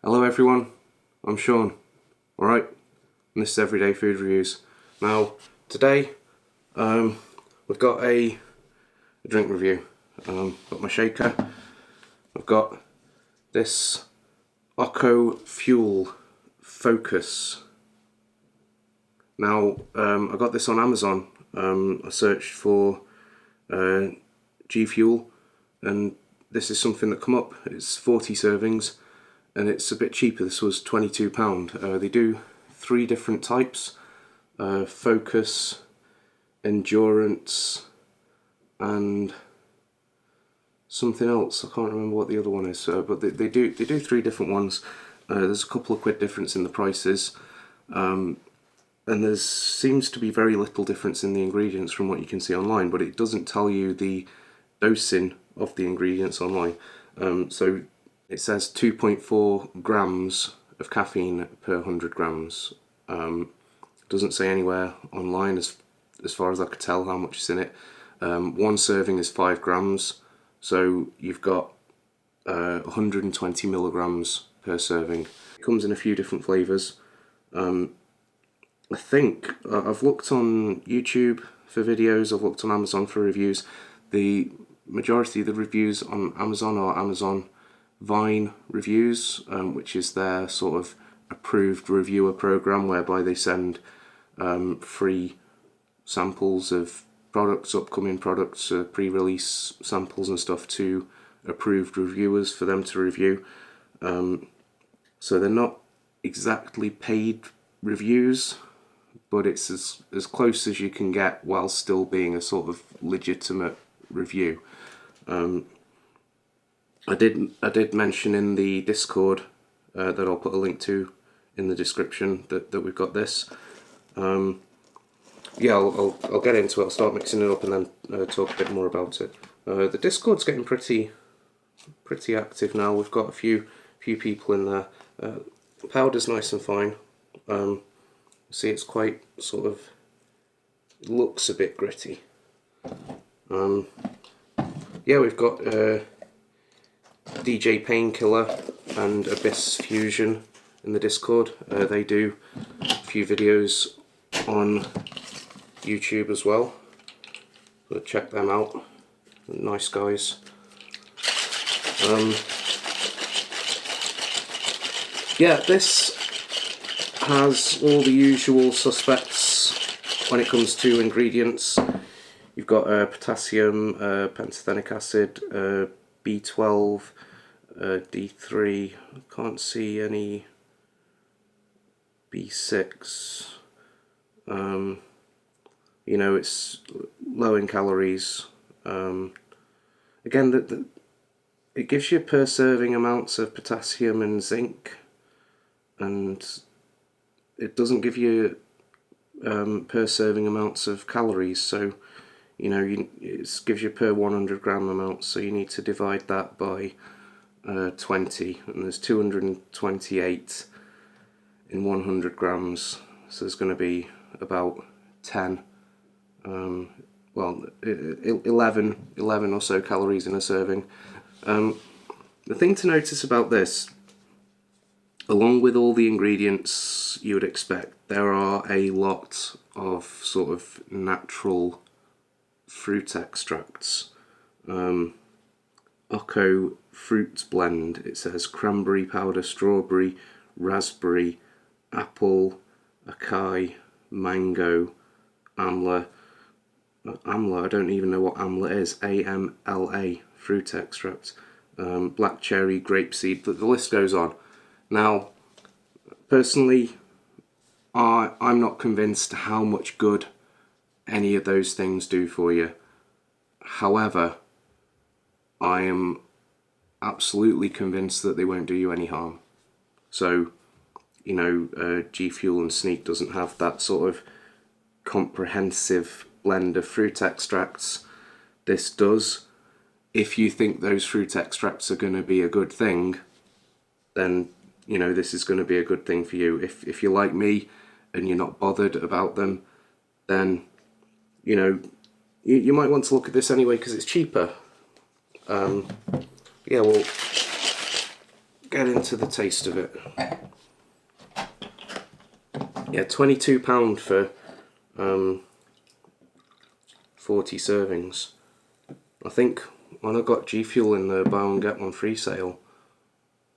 Hello everyone, I'm Sean, alright, and this is Everyday Food Reviews. Now, today, we've got a drink review. Got my shaker, I've got this Ohko Fuel Focus. Now, I got this on Amazon. I searched for G Fuel, and this is something that come up. It's 40 servings. And it's a bit cheaper. This was £22. They do 3 different types: focus, endurance, and something else. I can't remember what the other one is. But they do 3 different ones. There's a couple of quid difference in the prices, and there seems to be very little difference in the ingredients from what you can see online. But it doesn't tell you the dosing of the ingredients online. So it says 2.4 grams of caffeine per 100 grams. Doesn't say anywhere online, as far as I could tell, how much is in it. 1 serving is 5 grams, so you've got 120 milligrams per serving. It comes in a few different flavours. I think I've looked on YouTube for videos, I've looked on Amazon for reviews. The majority of the reviews on Amazon are Amazon Vine reviews, which is their sort of approved reviewer program, whereby they send free samples of products, upcoming products, pre-release samples and stuff to approved reviewers for them to review. So they're not exactly paid reviews, but it's as close as you can get while still being a sort of legitimate review. I did mention in the Discord that I'll put a link to in the description that we've got this. Yeah, I'll get into it. I'll start mixing it up and then talk a bit more about it. The Discord's getting pretty active now. We've got a few people in there. The powder's nice and fine. See, it's quite sort of, looks a bit gritty. Yeah, we've got DJ Painkiller and Abyss Fusion in the Discord. They do a few videos on YouTube as well, so check them out. Nice guys. Yeah, this has all the usual suspects when it comes to ingredients. You've got potassium, pantothenic acid, B12, D3, I can't see any B6. You know, it's low in calories. Again, it gives you per serving amounts of potassium and zinc, and it doesn't give you per serving amounts of calories. So, you know, it gives you per 100 gram amount, so you need to divide that by 20, and there's 228 in 100 grams, so there's going to be about 10, well, 11 or so calories in a serving. The thing to notice about this, along with all the ingredients you would expect, there are a lot of sort of natural fruit extracts. Ohko fruit blend, it says cranberry powder, strawberry, raspberry, apple, acai, mango, amla. I don't even know what amla is. AMLA, fruit extract, black cherry, grapeseed, the list goes on. Now, personally, I'm not convinced how much good any of those things do for you. However, I am absolutely convinced that they won't do you any harm. So, you know, G Fuel and Sneak doesn't have that sort of comprehensive blend of fruit extracts. This does. If you think those fruit extracts are going to be a good thing, then, you know, this is going to be a good thing for you. If you're like me and you're not bothered about them, then, you know, you might want to look at this anyway because it's cheaper. Yeah, well, get into the taste of it. Yeah, £22 for 40 servings. I think when I got G Fuel in the buy one get one free sale,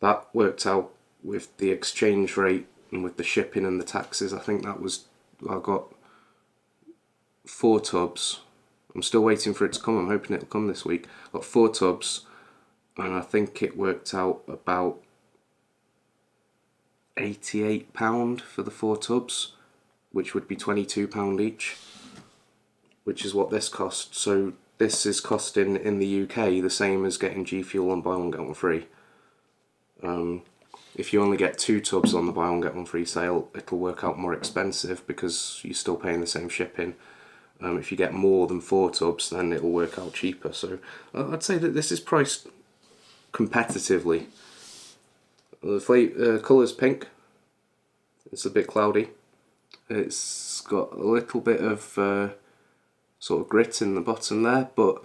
that worked out with the exchange rate and with the shipping and the taxes. I think that was, I got 4 tubs. I'm still waiting for it to come. I'm hoping it'll come this week. I got 4 tubs, and I think it worked out about £88 for the 4 tubs, which would be £22 each, which is what this cost. So this is costing in the UK the same as getting G Fuel on buy one get one free. If you only get 2 tubs on the buy one get one free sale, it'll work out more expensive because you're still paying the same shipping. If you get more than 4 tubs, then it'll work out cheaper. So I'd say that this is priced competitively. The colour's pink. It's a bit cloudy. It's got a little bit of sort of grit in the bottom there, but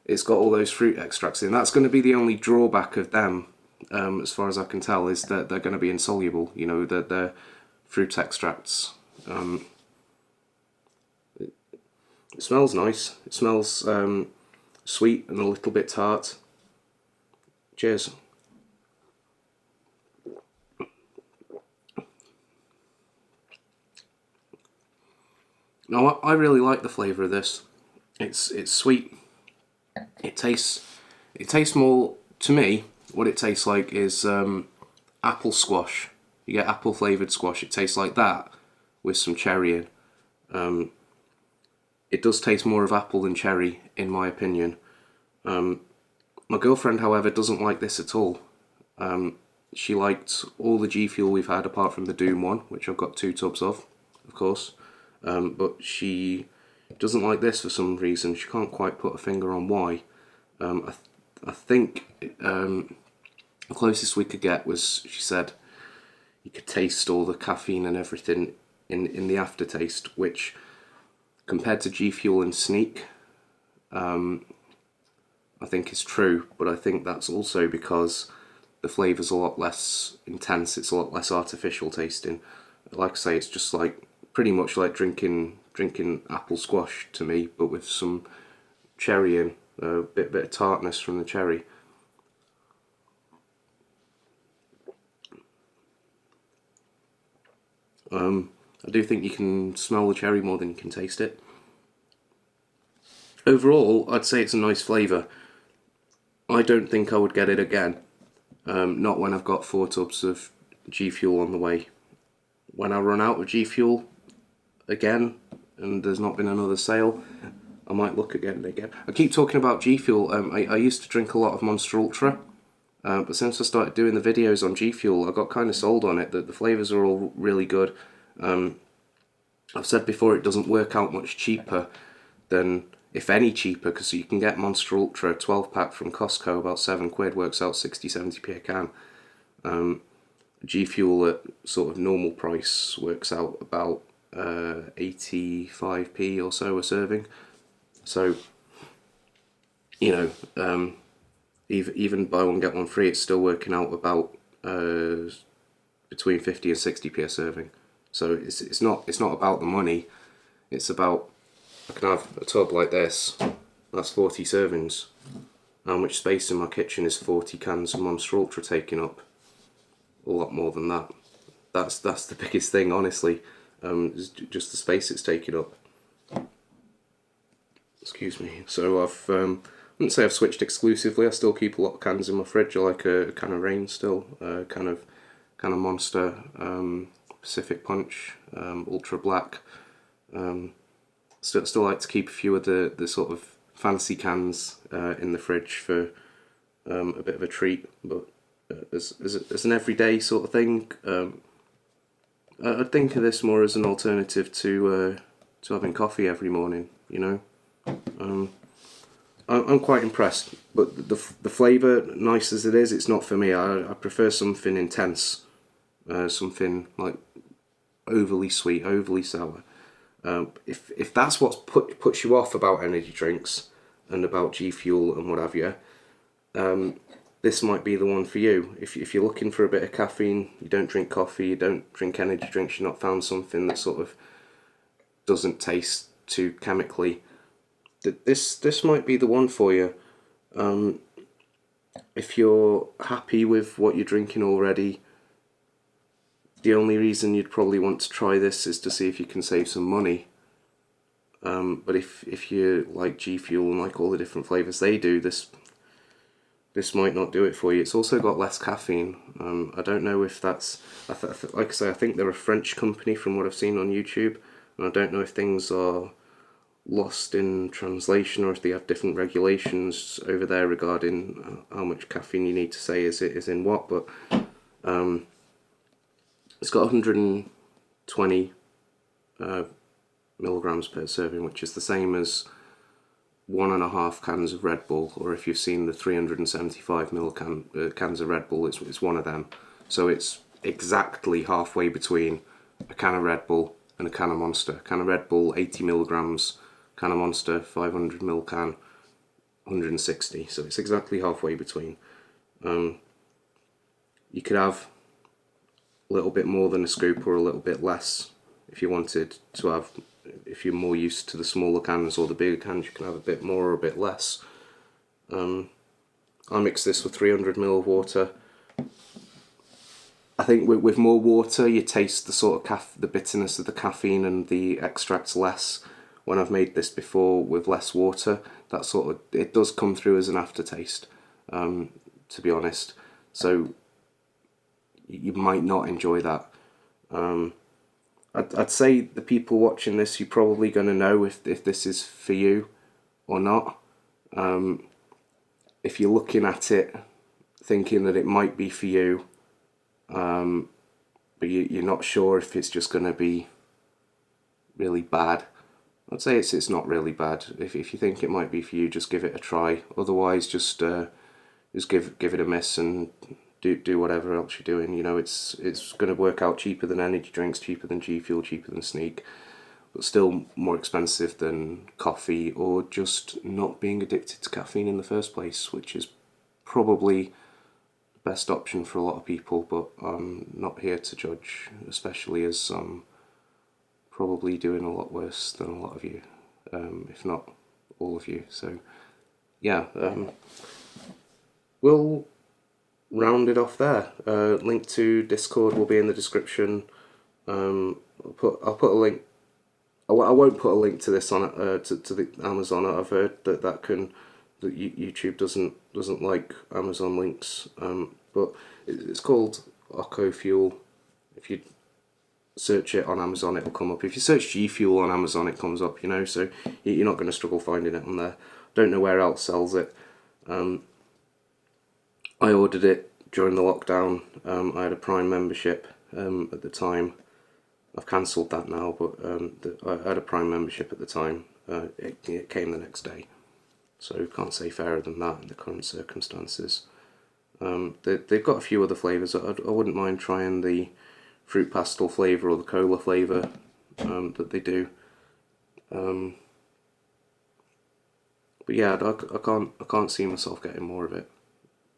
it's got all those fruit extracts in. That's going to be the only drawback of them, as far as I can tell, is that they're going to be insoluble. You know, they're fruit extracts. It smells nice. It smells sweet and a little bit tart. Cheers. Now, I really like the flavour of this. It's sweet. It tastes more, to me, what it tastes like is apple squash. You get apple flavoured squash. It tastes like that with some cherry in. It does taste more of apple than cherry, in my opinion. My girlfriend, however, doesn't like this at all. She liked all the G Fuel we've had apart from the Doom one, which I've got 2 tubs of course. But she doesn't like this for some reason. She can't quite put a finger on why. I think the closest we could get was, she said, you could taste all the caffeine and everything in the aftertaste, which compared to G Fuel and Sneak, I think is true, but I think that's also because the flavour's a lot less intense. It's a lot less artificial tasting. Like I say, it's just like pretty much like drinking apple squash to me, but with some cherry in, a bit of tartness from the cherry. I do think you can smell the cherry more than you can taste it. Overall, I'd say it's a nice flavour. I don't think I would get it again. Not when I've got 4 tubs of G Fuel on the way. When I run out of G Fuel again, and there's not been another sale, I might look at getting it again. I keep talking about G Fuel. I used to drink a lot of Monster Ultra, but since I started doing the videos on G Fuel, I got kind of sold on it, that the flavours are all really good. I've said before, it doesn't work out much cheaper than, if any cheaper, because you can get Monster Ultra 12 pack from Costco, about £7, works out 60-70p a can. G Fuel at sort of normal price works out about 85p or so a serving. So, you know, even buy one get one free, it's still working out about between 50 and 60p a serving. So it's not about the money. It's about, I can have a tub like this. That's 40 servings. How much space in my kitchen is 40 cans of Monster Ultra taking up? A lot more than that. That's the biggest thing, honestly. Just the space it's taking up. Excuse me. So I wouldn't say I've switched exclusively. I still keep a lot of cans in my fridge. I like a can of Reign still, kind of Monster, Pacific Punch, Ultra Black. Still like to keep a few of the sort of fancy cans in the fridge for a bit of a treat, but as an everyday sort of thing, I'd think of this more as an alternative to having coffee every morning. You know, I'm quite impressed, but the flavour, nice as it is, it's not for me. I prefer something intense, something like overly sweet, overly sour. If that's what puts you off about energy drinks and about G Fuel and what have you, this might be the one for you. If you're looking for a bit of caffeine, you don't drink coffee, you don't drink energy drinks, you've not found something that sort of doesn't taste too chemically, this might be the one for you. If you're happy with what you're drinking already, the only reason you'd probably want to try this is to see if you can save some money. But if you like G Fuel and like all the different flavours they do, this might not do it for you. It's also got less caffeine. I don't know if that's, like I say, I think they're a French company from what I've seen on YouTube, and I don't know if things are lost in translation or if they have different regulations over there regarding how much caffeine you need to say is in what. But it's got 120 milligrams per serving, which is the same as 1.5 cans of Red Bull, or if you've seen the 375 cans of Red Bull, it's one of them. So it's exactly halfway between a can of Red Bull and a can of Monster. A can of Red Bull 80 milligrams, can of Monster 500 ml can 160. So it's exactly halfway between. You could have a little bit more than a scoop or a little bit less if you wanted to have. If you're more used to the smaller cans or the bigger cans, you can have a bit more or a bit less. I mix this with 300 ml of water. I think with more water, you taste the sort of the bitterness of the caffeine and the extracts less. When I've made this before with less water, that sort of, it does come through as an aftertaste, to be honest. So you might not enjoy that. I'd say the people watching this, you're probably going to know if this is for you or not. If you're looking at it thinking that it might be for you, but you're not sure if it's just going to be really bad, I'd say it's not really bad. If you think it might be for you, just give it a try. Otherwise, just give it a miss and do whatever else you're doing. You know, it's going to work out cheaper than energy drinks, cheaper than G Fuel, cheaper than Sneak, but still more expensive than coffee or just not being addicted to caffeine in the first place, which is probably the best option for a lot of people. But I'm not here to judge, especially as I'm probably doing a lot worse than a lot of you, if not all of you. So yeah, we'll round it off there. Link to Discord will be in the description. I'll put a link. I won't put a link to this on to the Amazon. I've heard that YouTube doesn't like Amazon links. But it's called Ohko Fuel. If you search it on Amazon, it'll come up. If you search G Fuel on Amazon, it comes up. You know, so you're not going to struggle finding it on there. Don't know where else sells it. I ordered it during the lockdown. I had a Prime membership at the time. I've cancelled that now, but I had a Prime membership at the time. It came the next day, so can't say fairer than that in the current circumstances. They've got a few other flavours. I wouldn't mind trying the fruit pastel flavour or the cola flavour that they do. But yeah, I can't see myself getting more of it.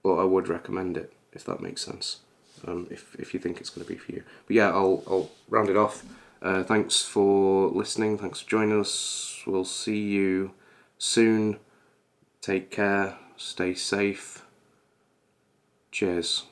But I would recommend it, if that makes sense, if you think it's going to be for you. But yeah, I'll round it off. Thanks for listening, thanks for joining us. We'll see you soon. Take care, stay safe. Cheers.